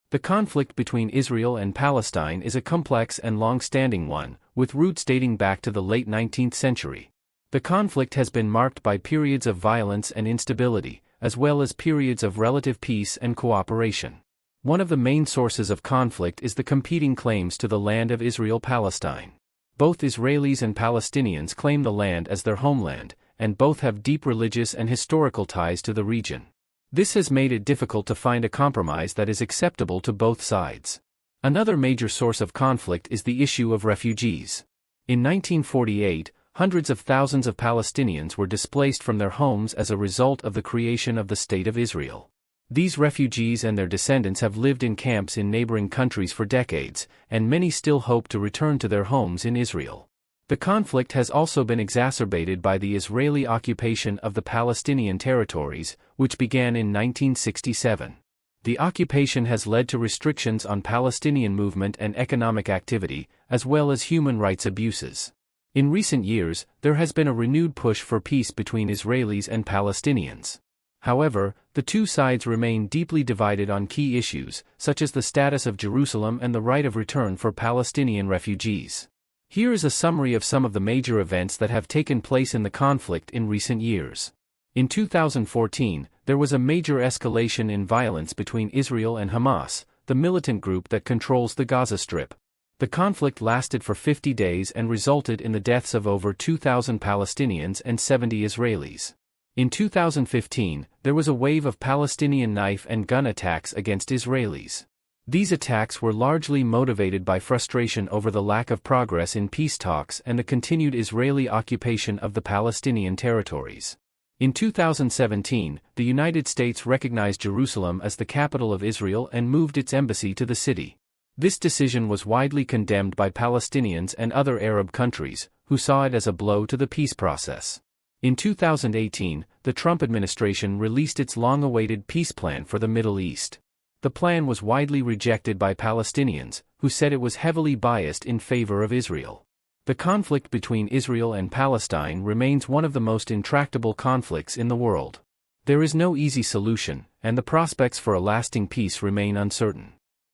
The conflict between Israel and Palestine is a complex and long-standing one, with roots dating back to the late 19th century. The conflict has been marked by periods of violence and instability, as well as periods of relative peace and cooperation. One of the main sources of conflict is the competing claims to the land of Israel-Palestine. Both Israelis and Palestinians claim the land as their homeland, and both have deep religious and historical ties to the region. This has made it difficult to find a compromise that is acceptable to both sides. Another major source of conflict is the issue of refugees. In 1948, hundreds of thousands of Palestinians were displaced from their homes as a result of the creation of the State of Israel. These refugees and their descendants have lived in camps in neighboring countries for decades, and many still hope to return to their homes in Israel. The conflict has also been exacerbated by the Israeli occupation of the Palestinian territories, which began in 1967. The occupation has led to restrictions on Palestinian movement and economic activity, as well as human rights abuses. In recent years, there has been a renewed push for peace between Israelis and Palestinians. However, the two sides remain deeply divided on key issues, such as the status of Jerusalem and the right of return for Palestinian refugees. Here is a summary of some of the major events that have taken place in the conflict in recent years. In 2014, there was a major escalation in violence between Israel and Hamas, the militant group that controls the Gaza Strip. The conflict lasted for 50 days and resulted in the deaths of over 2,000 Palestinians and 70 Israelis. In 2015, there was a wave of Palestinian knife and gun attacks against Israelis. These attacks were largely motivated by frustration over the lack of progress in peace talks and the continued Israeli occupation of the Palestinian territories. In 2017, the United States recognized Jerusalem as the capital of Israel and moved its embassy to the city. This decision was widely condemned by Palestinians and other Arab countries, who saw it as a blow to the peace process. In 2018, the Trump administration released its long-awaited peace plan for the Middle East. The plan was widely rejected by Palestinians, who said it was heavily biased in favor of Israel. The conflict between Israel and Palestine remains one of the most intractable conflicts in the world. There is no easy solution, and the prospects for a lasting peace remain uncertain.